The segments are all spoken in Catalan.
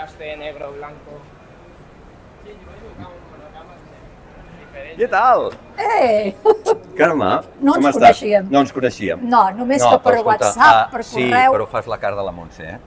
contraste negro, blanco. Sí, yo he monogramas diferents. Què tal? Carme, No com ens estàs? coneixíem. No ens coneixíem. No, només que per però escolta, WhatsApp, per sí, correu. però fas la cara de la Montse, eh?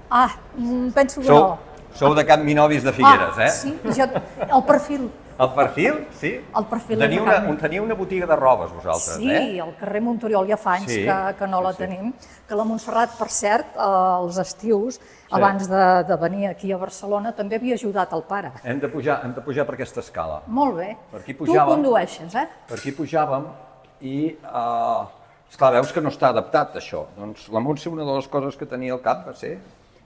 Penso que Sou, no. sou de Camp Minovis de Figueres, eh? Sí, el perfil. El perfil, sí? El perfil és de Teniu una botiga de robes, vosaltres, Sí, eh? al carrer Montoriol ja fa anys Sí, que no la sí. tenim. Que la Montserrat, per cert, als estius, abans de venir aquí a Barcelona, també havia ajudat el pare. Hem de pujar per aquesta escala. Molt bé. Per aquí Tu pujàvem. condueixes, eh? Per aquí pujàvem i, esclar, veus que no està adaptat, això. Doncs la Montse, una de les coses que tenia al cap va ser,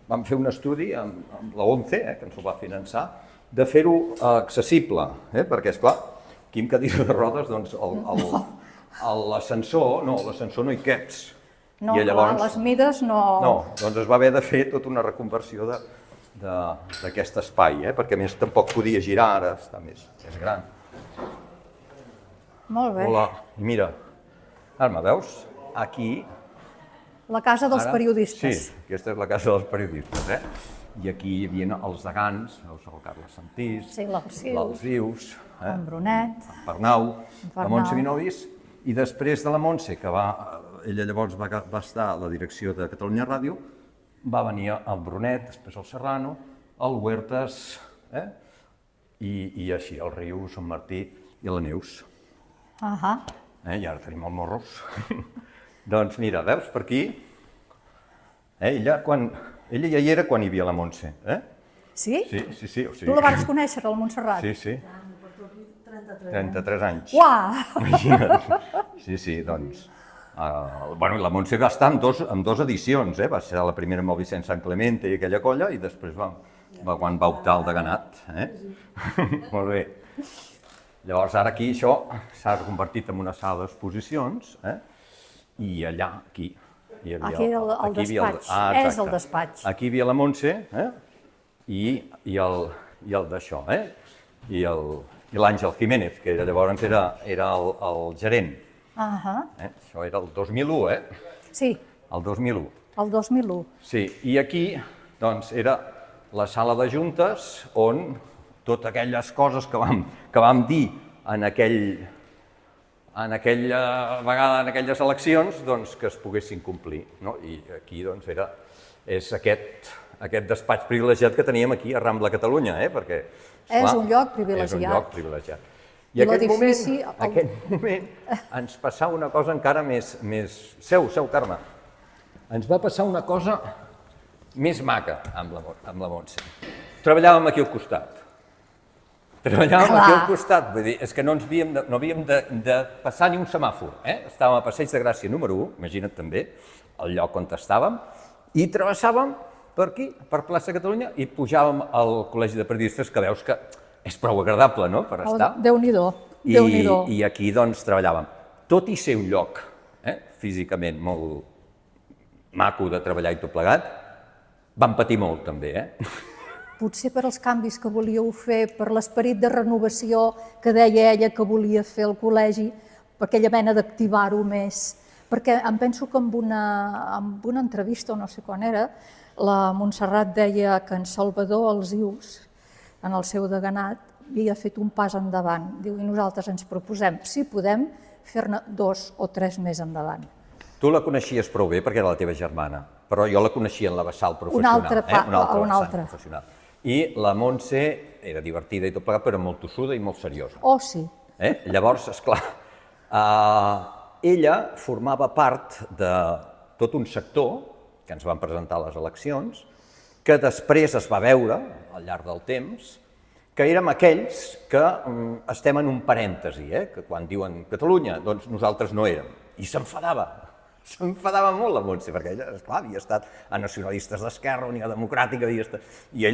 vam fer un estudi amb la ONCE, que ens ho va finançar, de fer-ho accessible, perquè, esclar, aquí amb cadira de rodes, doncs, l'ascensor no hi caps. No, I llavors, les mides no... no, doncs es va haver de fer tota una reconversió d'aquest espai, perquè a més tampoc podia girar, ara està més gran. Molt bé. Hola, i mira, Carme, veus? Aquí... La casa dels ara, periodistes. Sí, aquesta és la casa dels periodistes, I aquí hi havia els degans, veus el Carles Santís, Sí, l'Alzius, en Brunet, en Pernau, la Pernau. Montse Minovis, i després de la Montse, que ella llavors va estar a la direcció de Catalunya Ràdio, va venir el Brunet, després el Serrano, el Huertas, i així el Rius, el Martí i la Neus. I ara tenim el Morros. Doncs mira, veus, per aquí, ella ja hi era quan hi havia la Montse, Sí? Sí. Tu la vas conèixer, la Montserrat? Sí. 33 anys. Uau! Imagina't. Sí, doncs... La Montse va estar amb dos edicions, va ser la primera amb el Vicent Sant Clemente i aquella colla, i després quan va optar al deganat. Molt bé. Llavors, ara aquí això s'ha convertit en una sala d'exposicions, i allà, aquí, hi havia... Aquí era el despatx, és el despatx. Aquí hi havia la Montse, i el d'això, i l'Àngel Jiménez, que llavors era el gerent. Això era el 2001, Sí. El 2001. El 2001. Sí, i aquí, doncs, era la sala de juntes on totes aquelles coses que vam dir en aquella vegada, en aquelles eleccions, doncs, que es poguessin complir. I aquí, doncs, és aquest despatx privilegiat que teníem aquí a Rambla Catalunya, perquè... És un lloc privilegiat. És un lloc privilegiat. I I l'edifici... aquest moment ens passava una cosa encara més... Seu, Carme. Ens va passar una cosa més maca amb la Montse. Treballàvem aquí al costat. Vull dir, és que no havíem de passar ni un semàfor. Estàvem a Passeig de Gràcia número 1, imagina't també, el lloc on estàvem, i travessàvem per aquí, per plaça Catalunya, i pujàvem al Col·legi de Periodistes, que veus que és prou agradable, no?, per estar. Déu-n'hi-do. I aquí, doncs, treballàvem. Tot i ser un lloc físicament molt maco de treballar i tot plegat, vam patir molt, també, Potser per als canvis que volíeu fer, per l'esperit de renovació que deia ella que volia fer al col·legi, per aquella mena d'activar-ho més. Perquè em penso que amb una entrevista, o no sé quan era, la Montserrat deia que en Salvador Alzius, en el seu deganat, havia fet un pas endavant. Diu, i nosaltres ens proposem, si podem, fer-ne 2 o 3 més endavant. Tu la coneixies prou bé perquè era la teva germana, però jo la coneixia en la vessal professional. Una altra. I la Montse era divertida i tot plegat, però molt tossuda i molt seriosa. Oh, sí. Llavors, esclar, ella formava part de tot un sector, que ens van presentar a les eleccions, que després es va veure, al llarg del temps, que érem aquells que estem en un parèntesi, que quan diuen Catalunya, doncs nosaltres no érem. I s'enfadava molt la Montse, perquè ella, esclar, havia estat a nacionalistes d'Esquerra, Unió Democràtica, i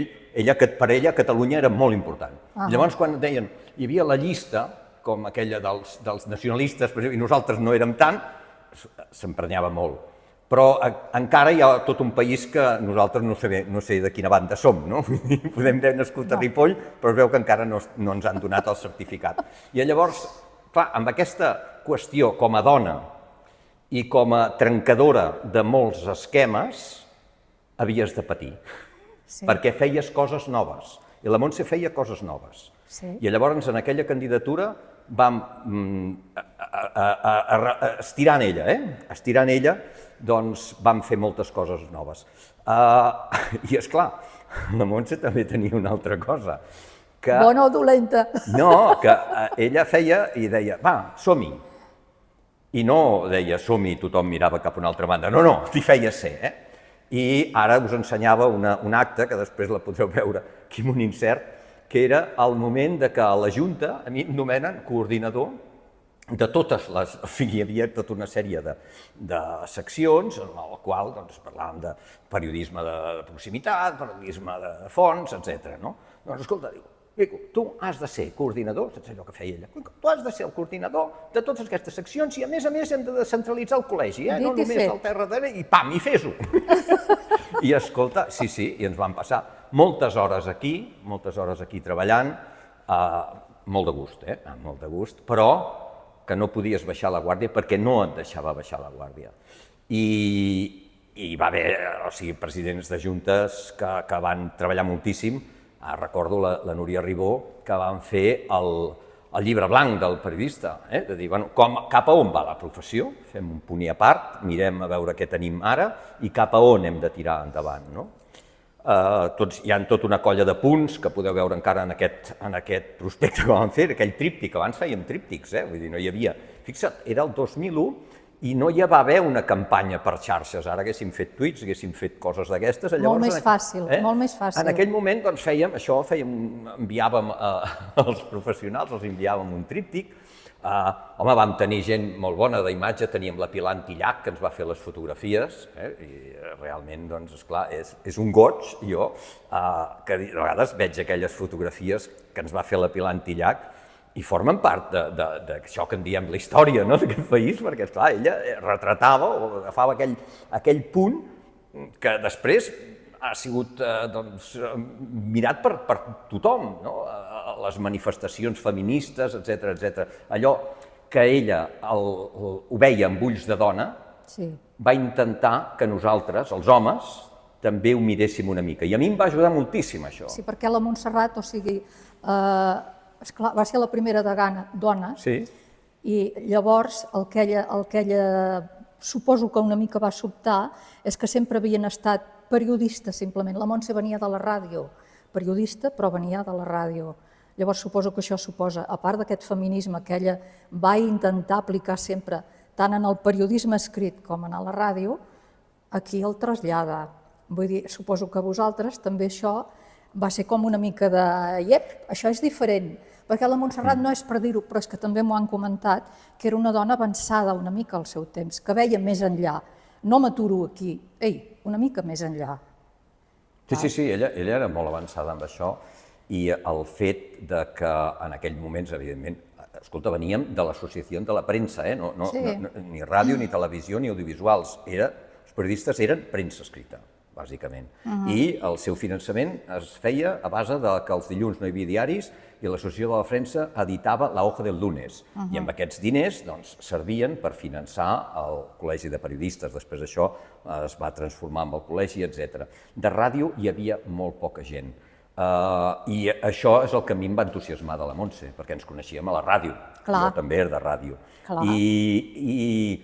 per ella Catalunya era molt important. Llavors, quan deien, hi havia la llista, com aquella dels nacionalistes, i nosaltres no érem tant, s'emprenyava molt. Però encara hi ha tot un país que nosaltres no sé de quina banda som, no? Podem haver nascut a Ripoll, però es veu que encara no ens han donat el certificat. I llavors, clar, amb aquesta qüestió com a dona i com a trencadora de molts esquemes, havies de patir. Sí. perquè feies coses noves. I la Montse feia coses noves. Sí. I llavors en aquella candidatura vam estirant ella, estirant ella, doncs vam fer moltes coses noves. I és clar, la Montse també tenia una altra cosa. Que, Bona o dolenta? no, que ella feia i deia, va, som-hi. I no deia som-hi i tothom mirava cap a una altra banda. No, no, t'hi feia ser, I ara us ensenyava un acte, que després la podreu veure aquí amb un insert, que era el moment de que a la Junta a mi em nomenen coordinador de totes les... O sigui, hi havia tota una sèrie de seccions en la qual doncs, parlàvem de periodisme de proximitat, periodisme de fons, etc. No? Doncs escolta, diu, tu has de ser coordinador, saps allò que feia ella, tu has de ser el coordinador de totes aquestes seccions i a més hem de descentralitzar el col·legi, no Dit i només fet. el terra i pam, i fes-ho. I escolta, sí, i ens van passar moltes hores aquí treballant, molt de gust, molt de gust, però que no podies baixar la guàrdia perquè no et deixava baixar la guàrdia. I va haver, presidents de juntes que van treballar moltíssim. Recordo la Núria Ribó, que van fer el llibre blanc del periodista, de dir, cap a on va la professió, fem un punt i a part, mirem a veure què tenim ara i cap a on hem de tirar endavant. Hi ha tota una colla de punts que podeu veure encara en aquest prospecte que vam fer, aquell tríptic, abans fèiem tríptics, vull dir, no hi havia... Fixa't, era el 2001 i no hi va haver una campanya per xarxes, ara haguéssim fet tuits, haguéssim fet coses d'aquestes. Molt més fàcil, molt més fàcil. En aquell moment doncs enviàvem als professionals, els enviàvem un tríptic. Home, vam tenir gent molt bona d'imatge, teníem la Pilar Antillac, que ens va fer les fotografies, i realment, doncs, esclar, és un goig, jo, que de vegades veig aquelles fotografies que ens va fer la Pilar Antillac, i formen part d'això que en diem la història d'aquest país, perquè, esclar, ella retratava o agafava aquell punt que després ha sigut mirat per tothom, les manifestacions feministes, etc. Allò que ella ho veia amb ulls de dona, va intentar que nosaltres, els homes, també ho miréssim una mica. I a mi em va ajudar moltíssim, això. Sí, perquè la Montserrat, esclar, va ser la primera dona, i llavors el que ella suposo que una mica va sobtar és que sempre havien estat periodistes, simplement. La Montse venia de la ràdio, periodista, però venia de la ràdio. Llavors suposo que això suposa, a part d'aquest feminisme que ella va intentar aplicar sempre, tant en el periodisme escrit com en la ràdio, aquí el trasllada. Vull dir, suposo que vosaltres també això va ser com una mica de... Iep, això és diferent. Perquè la Montserrat no és per dir-ho, però és que també m'ho han comentat, que era una dona avançada una mica al seu temps, que veia més enllà. No m'aturo aquí, una mica més enllà. Sí, ella era molt avançada amb això i el fet de que en aquells moments, evidentment, escolta, veníem de l'Associació de la Premsa, ni ràdio, ni televisió, ni audiovisuals. Els periodistes eren premsa escrita, bàsicament. I el seu finançament es feia a base de que els dilluns no hi havia diaris i l'Associació de la Premsa editava La Hoja del Lunes. I amb aquests diners servien per finançar el Col·legi de Periodistes. Després això es va transformar en el col·legi, etc. De ràdio hi havia molt poca gent. I això és el que a mi em va entusiasmar de la Montse, perquè ens coneixíem a la ràdio. Jo també era de ràdio. I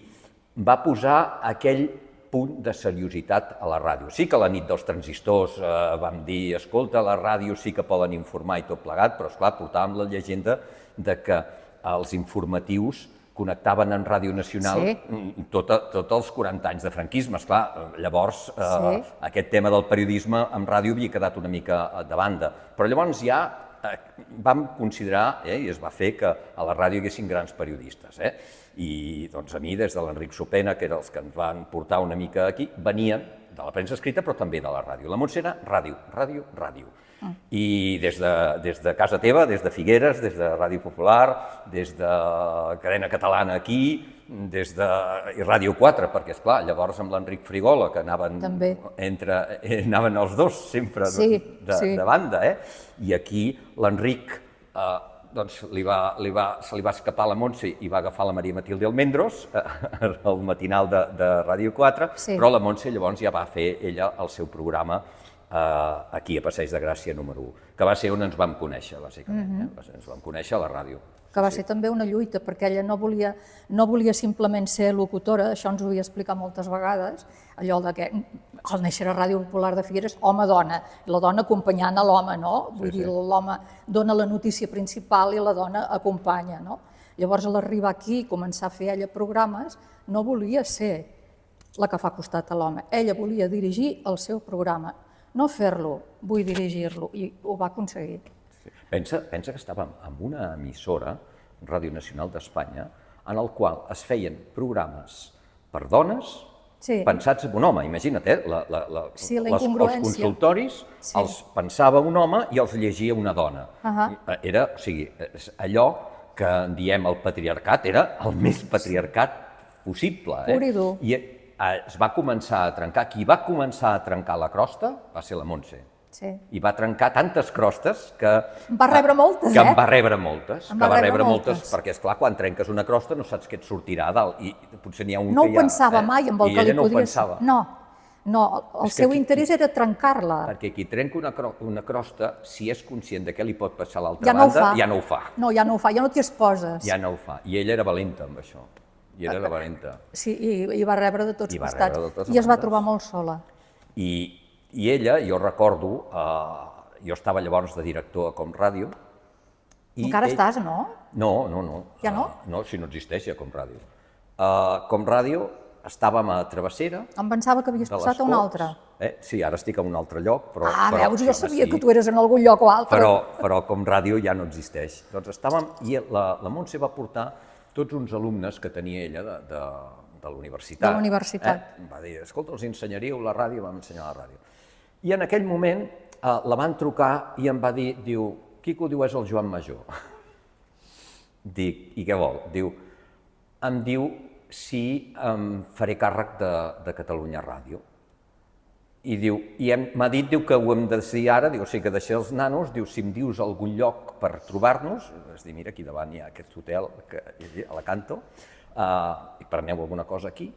va posar aquell punt de seriositat a la ràdio. Sí que a la nit dels transistors vam dir, escolta, la ràdio sí que poden informar i tot plegat, però esclar, portàvem la llegenda de que els informatius connectaven en Ràdio Nacional tots els 40 anys de franquisme. Esclar, llavors aquest tema del periodisme en ràdio havia quedat una mica de banda. Però llavors ja vam considerar, i es va fer, que a la ràdio hi haguessin grans periodistes. I doncs a mi, des de l'Enric Sopena, que eren els que ens van portar una mica aquí, venien de la premsa escrita, però també de la ràdio. La Montse era ràdio. I des de casa teva, des de Figueres, des de Ràdio Popular, des de Cadena Catalana aquí, des de Ràdio 4, perquè, esclar, llavors amb l'Enric Frigola, que anaven els dos sempre de banda, i aquí l'Enric se li va escapar a la Montse i va agafar la Maria Matilde Almendros, el matinal de Ràdio 4, però la Montse llavors ja va fer ella el seu programa aquí a Passeig de Gràcia número 1, que va ser on ens vam conèixer, bàsicament. Ens vam conèixer a la ràdio. Que va ser també una lluita, perquè ella no volia simplement ser locutora, això ens ho havia explicat moltes vegades, allò de que al néixer a Ràdio Popular de Figueres, home-dona, i la dona acompanyant a l'home, no? Vull dir, l'home dona la notícia principal i la dona acompanya, no? Llavors, a l'arribar aquí i començar a fer ella programes, no volia ser la que fa costat a l'home. Ella volia dirigir el seu programa, no fer-lo, vull dirigir-lo, i ho va aconseguir. Pensa que estàvem en una emissora, Ràdio Nacional d'Espanya, en el qual es feien programes per dones pensats en un home. Imagina't, els consultoris els pensava un home i els llegia una dona. Era, o sigui, allò que en diem el patriarcat era el més patriarcat possible. Pur i dur. I es va començar a trencar. Qui va començar a trencar la crosta va ser la Montse. I va trencar tantes crostes que... En va rebre moltes, Que en va rebre moltes, perquè, esclar, quan trenques una crosta no saps què et sortirà a dalt, i potser n'hi ha un que ja... No ho pensava mai amb el que li podia ser. No, el seu interès era trencar-la. Perquè qui trenca una crosta, si és conscient de què li pot passar a l'altra banda, ja no ho fa. No, ja no ho fa, ja no t'hi exposes. Ja no ho fa, i ella era valenta amb això. I era la valenta. Sí, i va rebre de tots costats, i es va trobar molt sola. I ella, jo recordo, jo estava llavors de director a Com Ràdio. Encara estàs, no? No. Ja no? No, si no existeix ja Com Ràdio. Com Ràdio estàvem a Travessera. Em pensava que havies passat a un altre. Sí, ara estic a un altre lloc, però... Veus, jo sabia que tu eres en algun lloc o altre. Però Com Ràdio ja no existeix. Doncs estàvem, i la Montse va portar tots uns alumnes que tenia ella de la universitat. De la universitat. Va dir, escolta, els ensenyaríeu la ràdio, vam ensenyar la ràdio. I en aquell moment la van trucar i em va dir, diu, Quico, diu, és el Joan Major. Dic, i què vol? Diu, em diu si em faré càrrec de Catalunya Ràdio. I diu, i m'ha dit, diu, que ho hem de decidir ara, diu, o sigui, que deixaré els nanos, diu, si em dius algun lloc per trobar-nos, és dir, mira, aquí davant hi ha aquest hotel, a la Canto, i preneu alguna cosa aquí,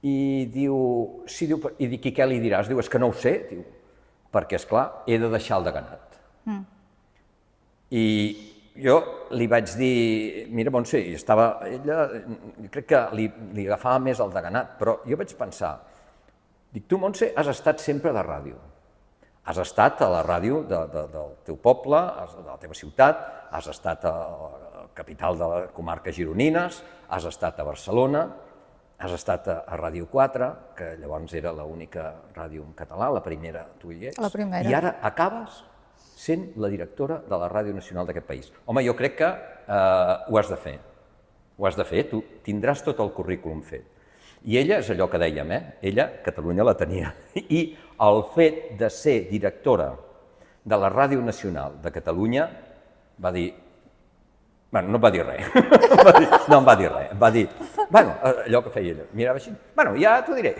i diu, sí, diu, i dic, i què li diràs? Diu, és que no ho sé, diu, perquè, esclar, he de deixar el deganat. I jo li vaig dir, mira, Montse, ella, crec que li agafava més el deganat, però jo vaig pensar, dic, tu, Montse, has estat sempre de ràdio. Has estat a la ràdio del teu poble, de la teva ciutat, has estat a la capital de les comarques gironines, has estat a Barcelona, has estat a Ràdio 4, que llavors era l'única ràdio en català, la primera tu hi ets, i ara acabes sent la directora de la Ràdio Nacional d'aquest país. Home, jo crec que ho has de fer. Ho has de fer, tu tindràs tot el currículum fet. I ella, és allò que dèiem, ella, Catalunya la tenia. I el fet de ser directora de la Ràdio Nacional de Catalunya va dir... Bueno, no va dir res. No em va dir res. Em va dir, bueno, allò que feia ella. Mirava així, bueno, ja t'ho diré.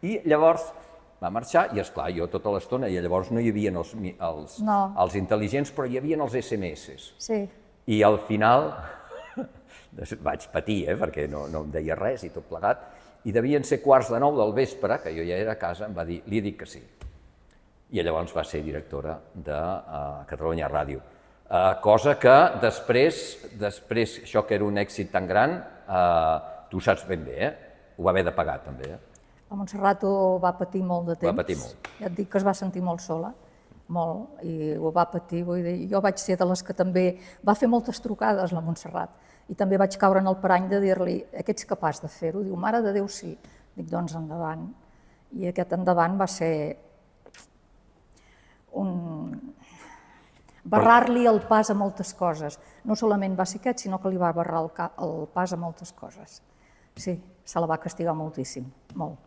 I llavors va marxar i, esclar, jo tota l'estona, i llavors no hi havia els intel·ligents, però hi havia els SMS. Sí. I al final vaig patir, perquè no em deia res i tot plegat, i devien ser 8:45 del vespre, que jo ja era a casa, em va dir, li dic que sí. I llavors va ser directora de Catalunya Ràdio. Cosa que després, això que era un èxit tan gran, tu saps ben bé, ho va haver de pagar també. La Montserrat ho va patir molt de temps. Va patir molt. Ja et dic que es va sentir molt sola, molt, i ho va patir. Vull dir, jo vaig ser de les que també va fer moltes trucades, la Montserrat, i també vaig caure en el parany de dir-li, que ets capaç de fer-ho? Diu, mare de Déu, sí. Dic, doncs endavant. I aquest endavant va ser barrar-li el pas a moltes coses. No solament va ser aquest, sinó que li va barrar el pas a moltes coses. Sí, se la va castigar moltíssim, molt.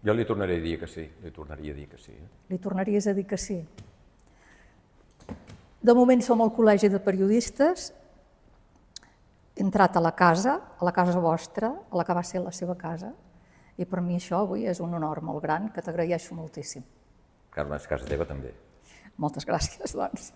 Jo li tornaria a dir que sí, li tornaria a dir que sí. Li tornaries a dir que sí? De moment som al Col·legi de Periodistes, he entrat a la casa vostra, a la que va ser la seva casa, i per mi això avui és un honor molt gran, que t'agraeixo moltíssim. Carme, és casa teva també. Moltes gràcies, doncs.